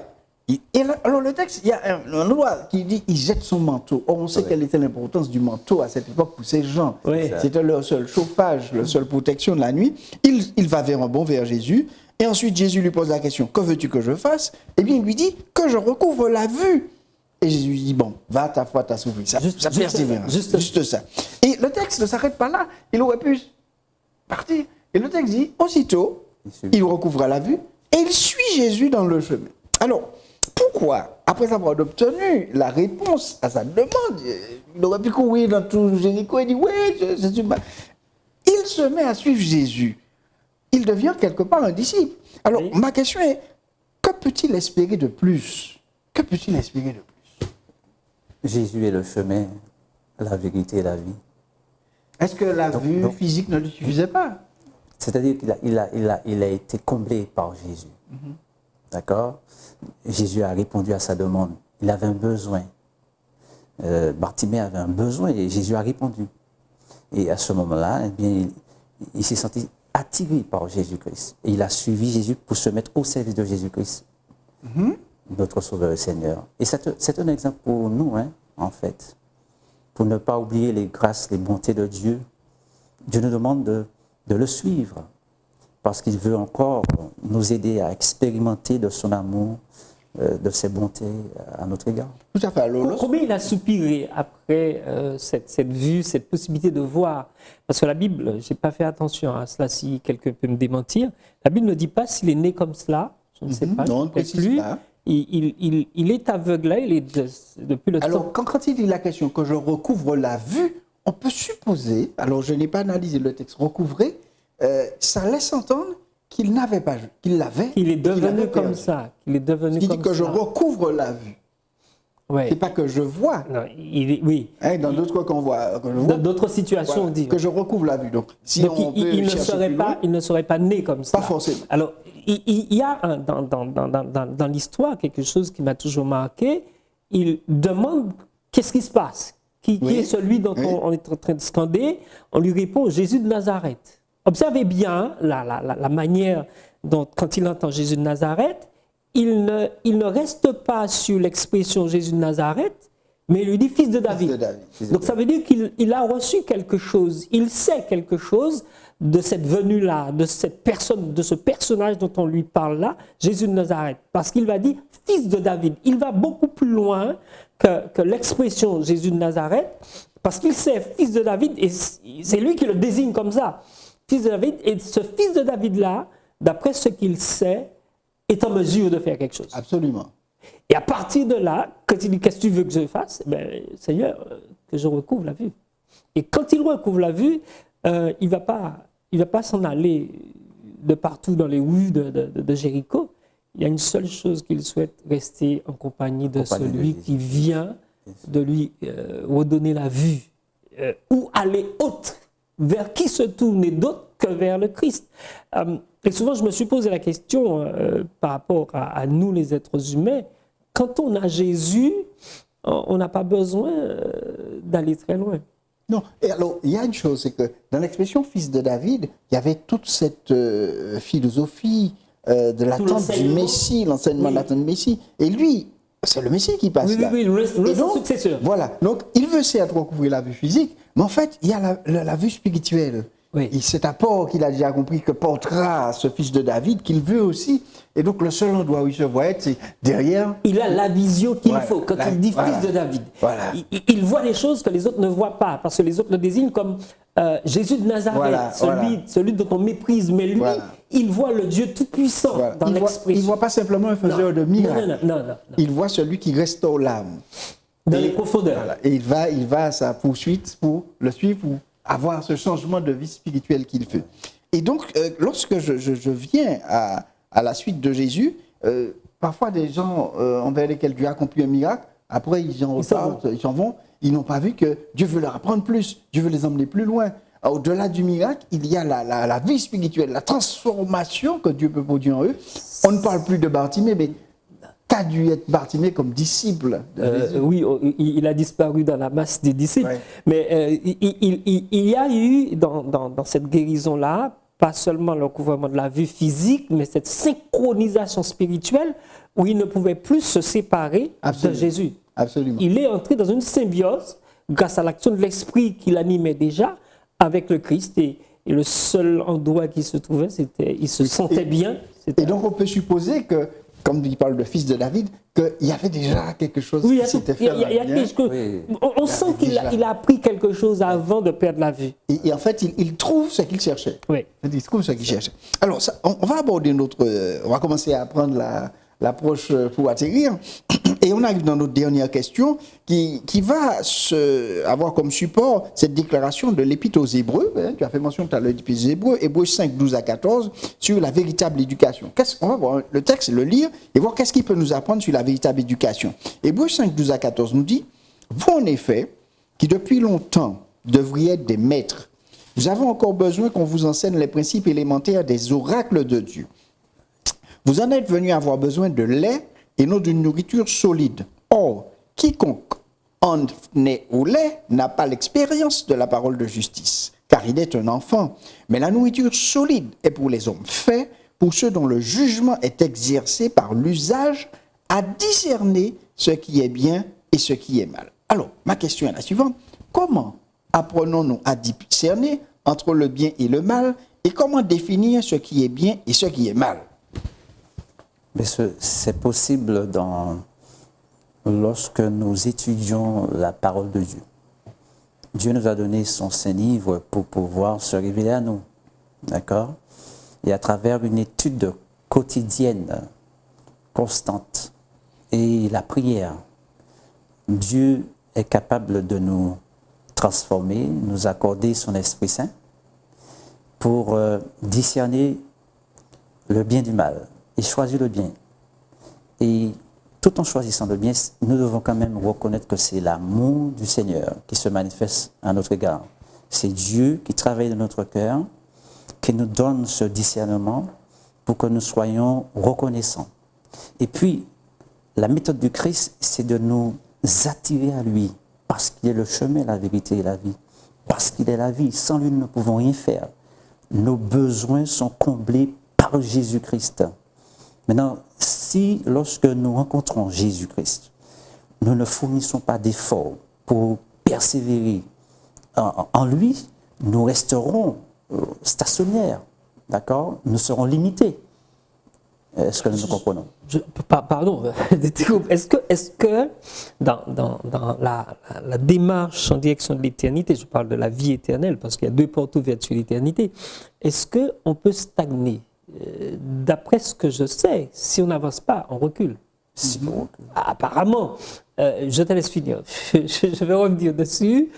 Et là, alors le texte, il y a un endroit qui dit il jette son manteau. Or, on sait quelle était l'importance du manteau à cette époque pour ces gens. Oui. C'était leur seul chauffage, leur seule protection de la nuit. Il va vers Jésus. Et ensuite, Jésus lui pose la question, que veux-tu que je fasse? Eh bien, il lui dit que je recouvre la vue. Et Jésus lui dit, bon, va, ta foi t'a sauvé. Ça persévère. Juste ça. Et le texte ne s'arrête pas là. Il aurait pu partir. Et le texte dit, aussitôt, il recouvra la vue et il suit Jésus dans le chemin. Alors, pourquoi, après avoir obtenu la réponse à sa demande, il aurait pu courir dans tout Jéricho et dire, oui, je suis mal. Il se met à suivre Jésus. Il devient quelque part un disciple. Alors, ma question est, que peut-il espérer de plus? Que peut-il espérer de plus? Jésus est le chemin, la vérité et la vie. Est-ce que la vue physique ne lui suffisait pas? C'est-à-dire qu'il a été comblé par Jésus. Mm-hmm. D'accord? Jésus a répondu à sa demande. Il avait un besoin. Bartimée avait un besoin et Jésus a répondu. Et à ce moment-là, eh bien, il s'est senti attiré par Jésus-Christ. Et il a suivi Jésus pour se mettre au service de Jésus-Christ, notre Sauveur et Seigneur. Et c'est un exemple pour nous, hein, en fait. Pour ne pas oublier les grâces, les bontés de Dieu. Dieu nous demande de le suivre. Parce qu'il veut encore nous aider à expérimenter de son amour, de ses bontés à notre égard. Tout à fait. Combien il a soupiré après cette vue, cette possibilité de voir? Parce que la Bible, je n'ai pas fait attention à cela, si quelqu'un peut me démentir, la Bible ne dit pas s'il est né comme cela, je ne sais pas. Non, on ne précise pas. Il est aveugle là, il est depuis le temps. Alors, quand il dit la question que je recouvre la vue, on peut supposer, alors je n'ai pas analysé le texte, recouvrer, ça laisse entendre qu'il n'avait pas, qu'il l'avait. Il est devenu comme ça. Il est devenu comme ça. Il dit que je recouvre la vue. Ouais. C'est pas que je vois. Non, oui. Hein, dans d'autres qu'on voit, dans d'autres situations, on dit. Que je recouvre la vue. Donc, si donc on il ne serait pas né comme ça. Pas forcément. Alors, il y a dans l'histoire quelque chose qui m'a toujours marqué. Il demande qu'est-ce qui se passe. Qui est celui dont on est en train de scander? On lui répond Jésus de Nazareth. observez bien la manière dont, quand il entend Jésus de Nazareth, il ne reste pas sur l'expression Jésus de Nazareth, mais il lui dit fils de David. Donc ça veut dire qu'il a reçu quelque chose, il sait quelque chose de cette venue-là, de cette personne, de ce personnage dont on lui parle là, Jésus de Nazareth. Parce qu'il va dire fils de David. Il va beaucoup plus loin que l'expression Jésus de Nazareth, parce qu'il sait fils de David, et c'est lui qui le désigne comme ça, fils de David, et ce fils de David-là, d'après ce qu'il sait, est en mesure de faire quelque chose. Absolument. Et à partir de là, quand il dit qu'est-ce que tu veux que je fasse, ben, Seigneur, que je recouvre la vue. Et quand il recouvre la vue, il va pas s'en aller de partout dans les rues de Jéricho. Il y a une seule chose qu'il souhaite, rester en compagnie de celui qui vient de lui redonner la vue. Ou aller autre, vers qui se tourner d'autre que vers le Christ. Et souvent, je me suis posé la question par rapport à nous, les êtres humains. Quand on a Jésus, on n'a pas besoin d'aller très loin. Non, et alors, il y a une chose, c'est que dans l'expression fils de David, il y avait toute cette philosophie de l'attente du Messie, l'enseignement de l'attente du Messie. Et lui, c'est le Messie qui passe là. Oui, le successeur. Voilà, donc il veut certes recouvrir la vue physique, mais en fait, il y a la vue spirituelle. Oui. Et c'est à Port qu'il a déjà compris que portera ce fils de David, qu'il veut aussi. Et donc, le seul endroit où il se voit être, c'est derrière. Il a la vision qu'il faut. Quand il dit fils de David, il voit des choses que les autres ne voient pas, parce que les autres le désignent comme Jésus de Nazareth, celui dont on méprise. Mais lui, il voit le Dieu tout-puissant dans l'expression. Il ne voit pas simplement un faiseur de miracles. Non. Il voit celui qui restaure l'âme. Dans les profondeurs. Voilà. Et il va à sa poursuite pour le suivre, pour avoir ce changement de vie spirituelle qu'il fait. Et donc, lorsque je viens à la suite de Jésus, parfois des gens envers lesquels Dieu a accompli un miracle, après ils en repartent, ils s'en vont, ils n'ont pas vu que Dieu veut leur apprendre plus, Dieu veut les emmener plus loin. Au-delà du miracle, il y a la vie spirituelle, la transformation que Dieu peut produire en eux. On ne parle plus de Bartimée, mais qu'a dû être Bartimée comme disciple de Jésus? Oui, il a disparu dans la masse des disciples. Mais il y a eu dans cette guérison-là, pas seulement le recouvrement de la vue physique, mais cette synchronisation spirituelle où il ne pouvait plus se séparer de Jésus. Absolument. Il est entré dans une symbiose grâce à l'action de l'Esprit qu'il animait déjà avec le Christ. Et le seul endroit qu'il se trouvait, c'était, il se sentait bien. Et donc on peut supposer que, comme il parle de fils de David, qu'il y avait déjà quelque chose qui s'était fait. On sent qu'il a appris quelque chose avant de perdre la vue. Et en fait, il trouve ce qu'il cherchait. Oui. Il trouve ce qu'il cherchait. Alors, on va aborder on va commencer à prendre l'approche pour atterrir. Et on arrive dans notre dernière question qui va avoir comme support cette déclaration de l'Épître aux Hébreux. Tu as fait mention tout à l'heure de l'Épître aux Hébreux, Hébreux 5, 12 à 14, sur la véritable éducation. On va voir le texte, le lire et voir qu'est-ce qu'il peut nous apprendre sur la véritable éducation. Hébreux 5, 12 à 14 nous dit « Vous en effet, qui depuis longtemps devriez être des maîtres, vous avez encore besoin qu'on vous enseigne les principes élémentaires des oracles de Dieu. Vous en êtes venus avoir besoin de lait et non d'une nourriture solide. Or, quiconque en est au lait n'a pas l'expérience de la parole de justice, car il est un enfant. Mais la nourriture solide est pour les hommes faits, pour ceux dont le jugement est exercé par l'usage à discerner ce qui est bien et ce qui est mal. » Alors, ma question est la suivante. Comment apprenons-nous à discerner entre le bien et le mal, et comment définir ce qui est bien et ce qui est mal? Mais c'est possible lorsque nous étudions la parole de Dieu. Dieu nous a donné son Saint-Livre pour pouvoir se révéler à nous. D'accord? Et à travers une étude quotidienne, constante, et la prière, Dieu est capable de nous transformer, nous accorder son Esprit Saint pour discerner le bien du mal et choisir le bien. Et tout en choisissant le bien, nous devons quand même reconnaître que c'est l'amour du Seigneur qui se manifeste à notre égard. C'est Dieu qui travaille dans notre cœur, qui nous donne ce discernement pour que nous soyons reconnaissants. Et puis, la méthode du Christ, c'est de nous attirer à lui, parce qu'il est le chemin, la vérité et la vie. Parce qu'il est la vie. Sans lui, nous ne pouvons rien faire. nos besoins sont comblés par Jésus-Christ. Maintenant, si lorsque nous rencontrons Jésus-Christ, nous ne fournissons pas d'efforts pour persévérer en lui, nous resterons stationnaires, d'accord? Nous serons limités. Est-ce que nous comprenons? Pardon, est-ce que dans la démarche en direction de l'éternité, je parle de la vie éternelle, parce qu'il y a deux portes ouvertes sur l'éternité, est-ce qu'on peut stagner? D'après ce que je sais, si on n'avance pas, on recule. Si on recule. Apparemment, je te laisse finir. Je vais revenir dessus.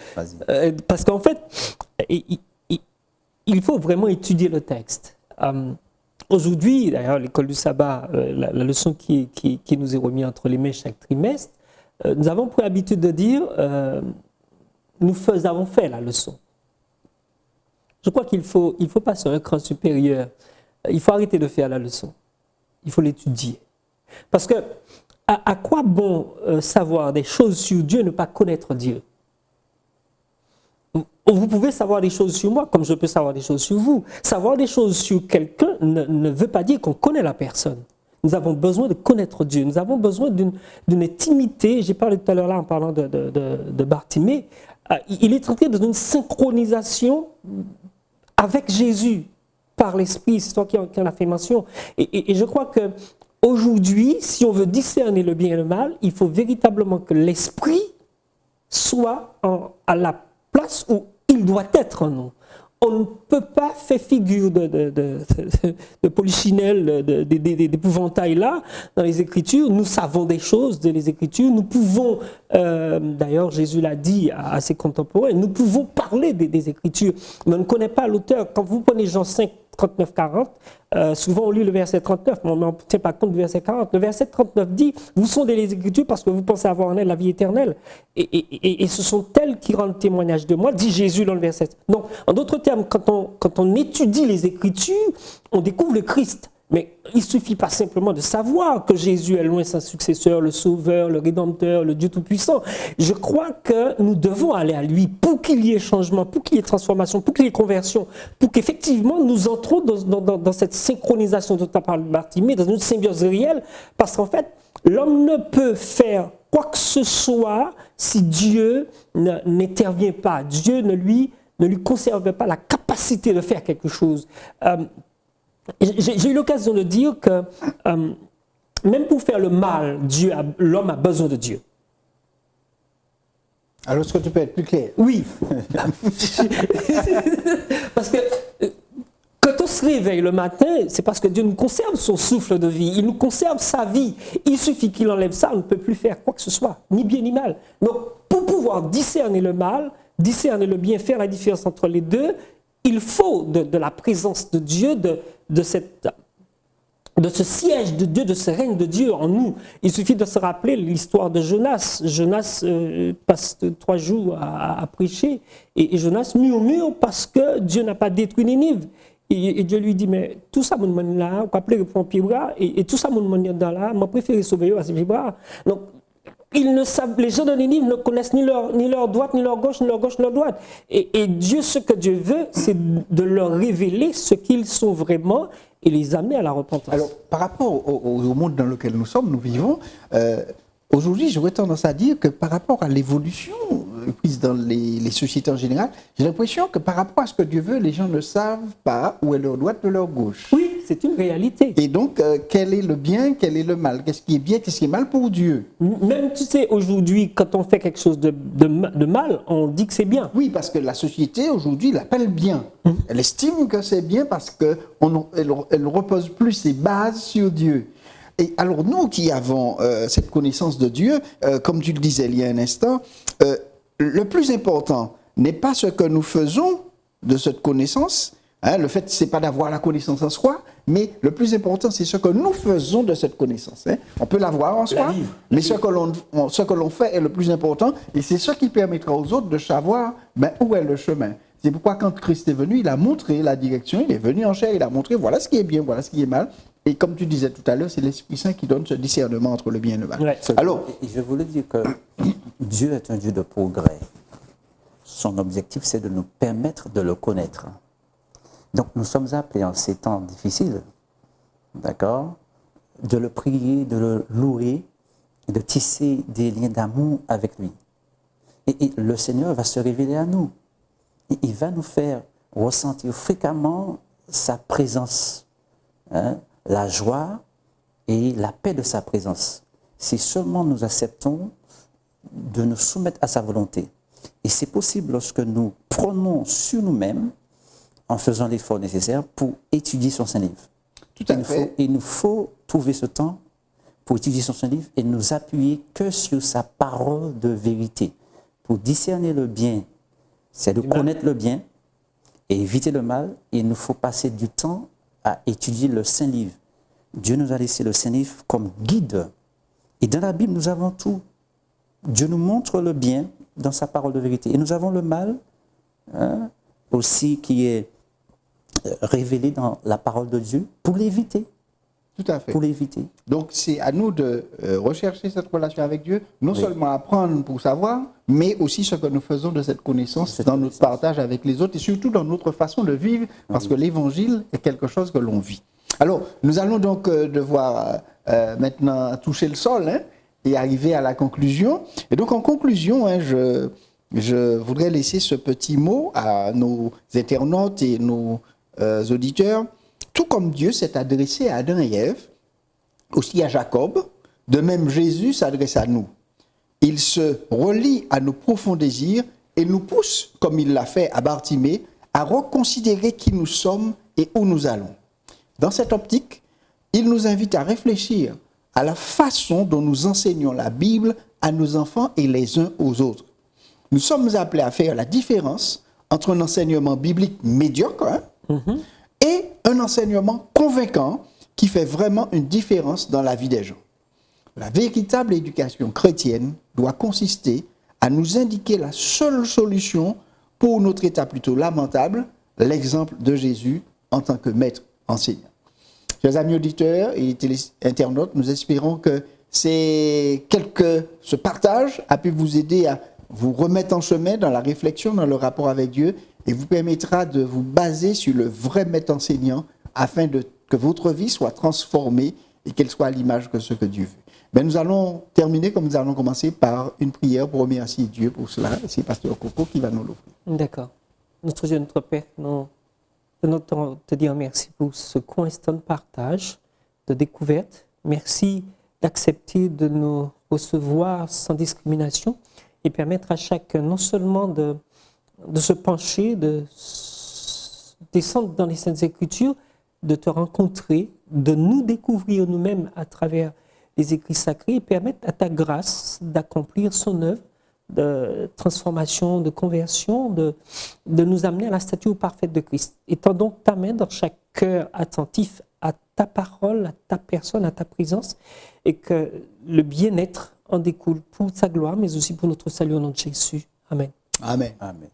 Parce qu'en fait, il faut vraiment étudier le texte. Aujourd'hui, d'ailleurs, l'école du sabbat, la leçon qui nous est remise entre les mains chaque trimestre, nous avons pris l'habitude de dire nous avons fait la leçon. Je crois qu'il faut passer à un cran supérieur. Il faut arrêter de faire la leçon. Il faut l'étudier. Parce que à quoi bon savoir des choses sur Dieu et ne pas connaître Dieu? Vous pouvez savoir des choses sur moi comme je peux savoir des choses sur vous. Savoir des choses sur quelqu'un ne veut pas dire qu'on connaît la personne. Nous avons besoin de connaître Dieu. Nous avons besoin d'une intimité. J'ai parlé tout à l'heure là en parlant de Bartimée. Il est entré dans une synchronisation avec Jésus par l'Esprit. C'est toi qui en as fait mention. Et je crois que aujourd'hui, si on veut discerner le bien et le mal, il faut véritablement que l'Esprit soit à la place où il doit être en nous. On ne peut pas faire figure de polichinelle, d'épouvantail là, dans les Écritures. Nous savons des choses dans les Écritures. Nous pouvons, d'ailleurs Jésus l'a dit à ses contemporains, nous pouvons parler des Écritures, mais on ne connaît pas l'auteur. Quand vous prenez Jean 5, 39, 40, souvent on lit le verset 39, mais on ne tient pas compte du verset 40. Le verset 39 dit, vous sondez les Écritures parce que vous pensez avoir en elles la vie éternelle. Et ce sont elles qui rendent témoignage de moi, dit Jésus dans le verset. Donc, en d'autres termes, quand on étudie les Écritures, on découvre le Christ. Mais il ne suffit pas simplement de savoir que Jésus est loin son successeur, le Sauveur, le Rédempteur, le Dieu Tout-Puissant. Je crois que nous devons aller à lui pour qu'il y ait changement, pour qu'il y ait transformation, pour qu'il y ait conversion, pour qu'effectivement nous entrons dans cette synchronisation dont a parlé Bartimée, dans une symbiose réelle, parce qu'en fait, l'homme ne peut faire quoi que ce soit si Dieu n'intervient pas. Dieu ne lui conserve pas la capacité de faire quelque chose. J'ai eu l'occasion de dire que même pour faire le mal, l'homme a besoin de Dieu. Alors, est-ce que tu peux être plus clair? Oui. Parce que quand on se réveille le matin, c'est parce que Dieu nous conserve son souffle de vie, il nous conserve sa vie. Il suffit qu'il enlève ça, on ne peut plus faire quoi que ce soit, ni bien ni mal. Donc, pour pouvoir discerner le mal, discerner le bien, faire la différence entre les deux, il faut de la présence de Dieu, de ce siège de Dieu, de ce règne de Dieu en nous. Il suffit de se rappeler l'histoire de Jonas. Jonas passe 3 jours à prêcher et Jonas murmure parce que Dieu n'a pas détruit Ninive. Et Dieu lui dit, mais tout ça, mon là, on peut appeler pour un pied bras, et tout ça, mon dans là, moi préféré sauver à ce pied bras. Donc, ils ne savent, les gens de Ninive ne connaissent ni leur droite, ni leur gauche, ni leur gauche, ni leur droite. Et Dieu, ce que Dieu veut, c'est de leur révéler ce qu'ils sont vraiment et les amener à la repentance. Alors, par rapport au monde dans lequel nous vivons, aujourd'hui, j'aurais tendance à dire que par rapport à l'évolution prise dans les sociétés en général, j'ai l'impression que par rapport à ce que Dieu veut, les gens ne savent pas où est leur droite de leur gauche. Oui, c'est une réalité. Et donc, quel est le bien, quel est le mal? Qu'est-ce qui est bien, qu'est-ce qui est mal pour Dieu? Même, tu sais, aujourd'hui, quand on fait quelque chose de mal, on dit que c'est bien. Oui, parce que la société, aujourd'hui, l'appelle bien. Elle estime que c'est bien parce qu'elle elle repose plus ses bases sur Dieu. Et alors, nous qui avons cette connaissance de Dieu, comme tu le disais il y a un instant, le plus important n'est pas ce que nous faisons de cette connaissance. Le fait, ce n'est pas d'avoir la connaissance en soi, mais le plus important, c'est ce que nous faisons de cette connaissance. On peut l'avoir en soi, mais ce que l'on fait est le plus important, et c'est ce qui permettra aux autres de savoir où est le chemin. C'est pourquoi quand Christ est venu, il a montré la direction, il est venu en chair, il a montré voilà ce qui est bien, voilà ce qui est mal. Et comme tu disais tout à l'heure, c'est l'Esprit Saint qui donne ce discernement entre le bien et le mal. Ouais. Alors, je voulais dire que Dieu est un Dieu de progrès. Son objectif, c'est de nous permettre de le connaître. Donc nous sommes appelés en ces temps difficiles, d'accord, de le prier, de le louer, de tisser des liens d'amour avec lui. Et le Seigneur va se révéler à nous. Et il va nous faire ressentir fréquemment sa présence, hein, la joie et la paix de sa présence. Si seulement nous acceptons de nous soumettre à sa volonté. Et c'est possible lorsque nous prenons sur nous-mêmes, en faisant l'effort nécessaire pour étudier son Saint-Livre. Tout à fait. Il nous faut trouver ce temps pour étudier son Saint-Livre et nous appuyer que sur sa parole de vérité. Pour discerner le bien, c'est de connaître le bien et éviter le mal. Il nous faut passer du temps à étudier le Saint-Livre. Dieu nous a laissé le Saint-Livre comme guide. Et dans la Bible, nous avons tout. Dieu nous montre le bien dans sa parole de vérité. Et nous avons le mal, hein, aussi qui est révélé dans la parole de Dieu pour l'éviter. Tout à fait. Pour l'éviter. Donc, c'est à nous de rechercher cette relation avec Dieu, non seulement apprendre pour savoir, mais aussi ce que nous faisons de cette connaissance dans notre partage avec les autres et surtout dans notre façon de vivre, parce que l'évangile est quelque chose que l'on vit. Alors, nous allons donc devoir maintenant toucher le sol, hein, et arriver à la conclusion. Et donc, en conclusion, hein, je voudrais laisser ce petit mot à nos internautes et nos auditeurs. Tout comme Dieu s'est adressé à Adam et Ève, aussi à Jacob, de même Jésus s'adresse à nous. Il se relie à nos profonds désirs et nous pousse, comme il l'a fait à Bartimée, à reconsidérer qui nous sommes et où nous allons. Dans cette optique, il nous invite à réfléchir à la façon dont nous enseignons la Bible à nos enfants et les uns aux autres. Nous sommes appelés à faire la différence entre un enseignement biblique médiocre, hein, et un enseignement convaincant qui fait vraiment une différence dans la vie des gens. La véritable éducation chrétienne doit consister à nous indiquer la seule solution pour notre état plutôt lamentable, l'exemple de Jésus en tant que maître enseignant. Chers amis auditeurs et internautes, nous espérons que ce partage a pu vous aider à vous remettre en chemin dans la réflexion, dans le rapport avec Dieu, et vous permettra de vous baser sur le vrai maître enseignant afin que votre vie soit transformée et qu'elle soit à l'image de ce que Dieu veut. Mais nous allons terminer comme nous allons commencer par une prière pour remercier Dieu pour cela. C'est Pasteur Coco qui va nous l'offrir. D'accord. Notre Dieu, notre Père, nous tenons te dire merci pour ce court instant de partage, de découverte. Merci d'accepter de nous recevoir sans discrimination et permettre à chacun non seulement de se pencher, de descendre dans les Saintes Écritures, de te rencontrer, de nous découvrir nous-mêmes à travers les écrits sacrés et permettre à ta grâce d'accomplir son œuvre de transformation, de conversion, de nous amener à la stature parfaite de Christ. Étends donc ta main dans chaque cœur attentif à ta parole, à ta personne, à ta présence, et que le bien-être en découle pour sa gloire, mais aussi pour notre salut au nom de Jésus. Amen. Amen. Amen.